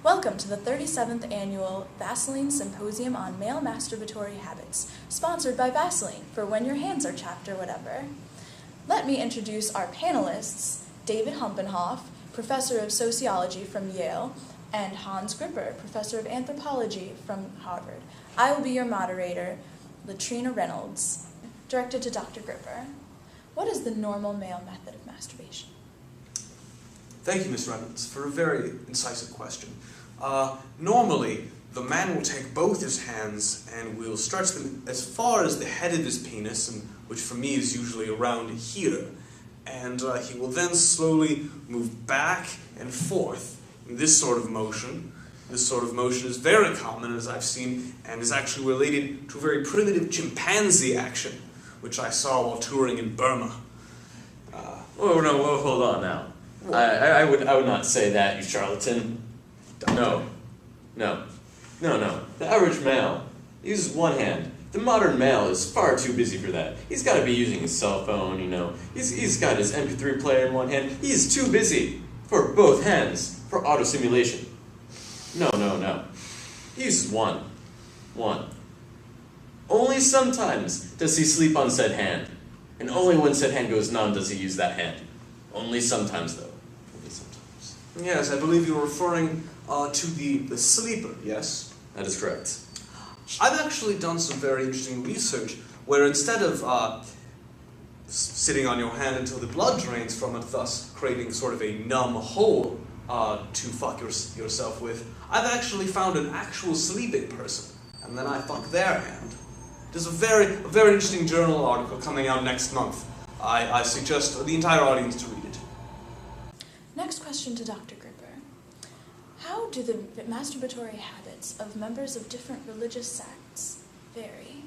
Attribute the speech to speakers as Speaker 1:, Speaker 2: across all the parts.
Speaker 1: Welcome to the 37th Annual Vaseline Symposium on Male Masturbatory Habits, sponsored by Vaseline for when your hands are chapped or whatever. Let me introduce our panelists, David Humpenhoff, Professor of Sociology from Yale, and Hans Gripper, Professor of Anthropology from Harvard. I will be your moderator, Latrina Reynolds. Directed to Dr. Gripper. What is the normal male method of masturbation?
Speaker 2: Thank you, Ms. Reynolds, for a very incisive question. Normally, the man will take both his hands and will stretch them as far as the head of his penis, and which for me is usually around here, and he will then slowly move back and forth in this sort of motion. This sort of motion is very common, as I've seen, and is actually related to a very primitive chimpanzee action, which I saw while touring in Burma.
Speaker 3: Hold on now. I would not say that, you charlatan. No. The average male uses one hand. The modern male is far too busy for that. He's got to be using his cell phone, He's got his MP3 player in one hand. He's too busy for both hands for auto-simulation. No. He uses one. Only sometimes does he sleep on said hand. And only when said hand goes numb does he use that hand. Only sometimes, though. Only sometimes.
Speaker 2: Yes, I believe you're referring to the sleeper, yes?
Speaker 3: That is correct.
Speaker 2: I've actually done some very interesting research where instead of sitting on your hand until the blood drains from it, thus creating sort of a numb hole to fuck yourself with, I've actually found an actual sleeping person, and then I fuck their hand. There's a very interesting journal article coming out next month. I suggest the entire audience to read it.
Speaker 1: Next question to Dr. Gripper. How do the masturbatory habits of members of different religious sects vary?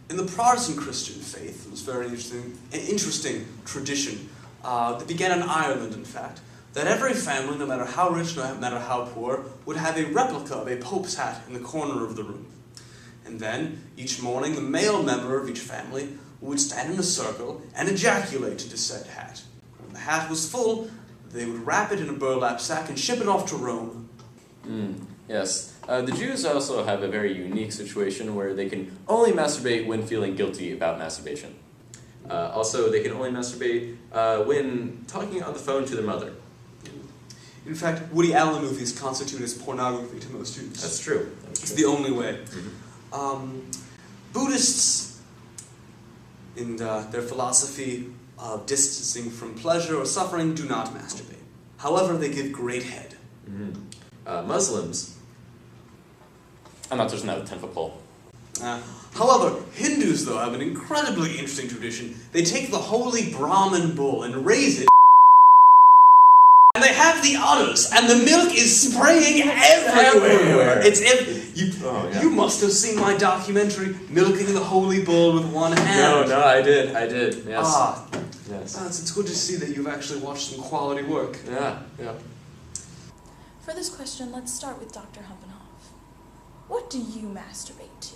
Speaker 2: In the Protestant Christian faith, it was a very interesting tradition that began in Ireland, in fact, that every family, no matter how rich, no matter how poor, would have a replica of a pope's hat in the corner of the room. And then, each morning, the male member of each family would stand in a circle and ejaculate into said hat. When the hat was full, they would wrap it in a burlap sack and ship it off to Rome.
Speaker 3: Yes. The Jews also have a very unique situation where they can only masturbate when feeling guilty about masturbation. Also, they can only masturbate when talking on the phone to their mother.
Speaker 2: In fact, Woody Allen movies constitute as pornography to most Jews.
Speaker 3: That's true.
Speaker 2: It's the only way. Buddhists, in their philosophy of distancing from pleasure or suffering, do not masturbate. However, they give great head.
Speaker 3: Muslims, I'm not touching that with 10-foot pole.
Speaker 2: However, Hindus, though, have an incredibly interesting tradition. They take the holy Brahmin bull and raise it, and they have the udders, and the milk is spraying everywhere. You must have seen my documentary, Milking the Holy Bull with One Hand.
Speaker 3: No, I did, yes.
Speaker 2: Yes. It's good to see that you've actually watched some quality work.
Speaker 3: Yeah.
Speaker 1: For this question, let's start with Dr. Humpenhoff. What do you masturbate to?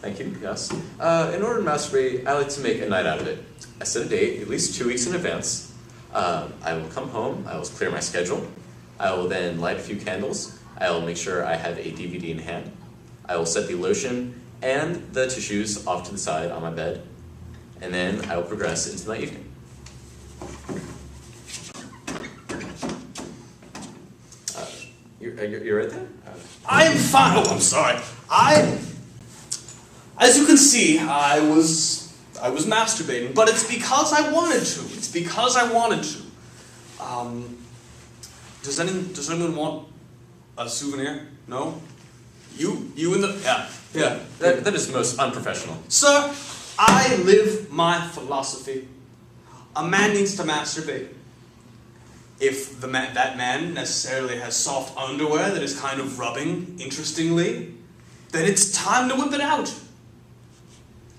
Speaker 3: Thank you, yes. In order to masturbate, I like to make a night out of it. I set a date at least 2 weeks in advance. I will come home, I will clear my schedule, I will then light a few candles, I will make sure I have a DVD in hand, I will set the lotion and the tissues off to the side on my bed, and then I will progress into my evening. You're right there?
Speaker 2: I am fine. Oh, I'm sorry. As you can see, I was masturbating, but it's because I wanted to. Does anyone want a souvenir? No? You in the... Yeah.
Speaker 3: That is most unprofessional.
Speaker 2: Sir, I live my philosophy. A man needs to masturbate. If that man necessarily has soft underwear that is kind of rubbing interestingly, then it's time to whip it out.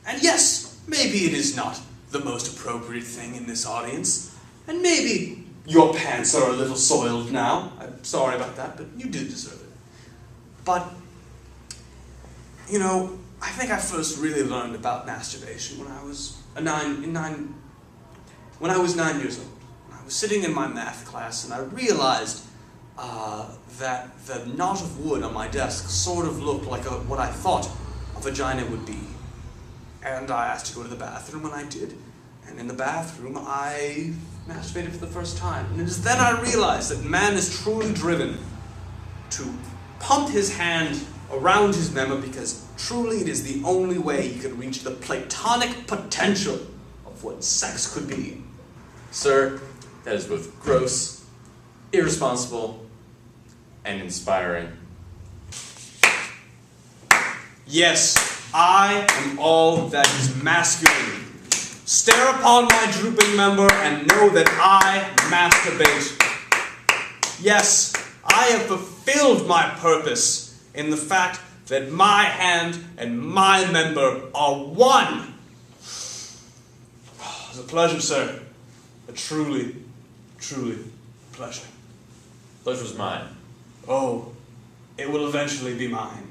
Speaker 2: And yes, maybe it is not the most appropriate thing in this audience, and maybe your pants are a little soiled now. I'm sorry about that, but you do deserve it. But, I think I first really learned about masturbation when I was 9 years old. I was sitting in my math class and I realized that the knot of wood on my desk sort of looked like what I thought a vagina would be. And I asked to go to the bathroom, and I did. And in the bathroom, I masturbated for the first time. And it is then I realized that man is truly driven to pump his hand around his member, because truly it is the only way he could reach the platonic potential of what sex could be.
Speaker 3: Sir, that is both gross, irresponsible, and inspiring.
Speaker 2: Yes, I am all that is masculine. Stare upon my drooping member and know that I masturbate. Yes, I have fulfilled my purpose in the fact that my hand and my member are one. It's a pleasure, sir. A truly, truly pleasure.
Speaker 3: Pleasure's mine.
Speaker 2: Oh, it will eventually be mine.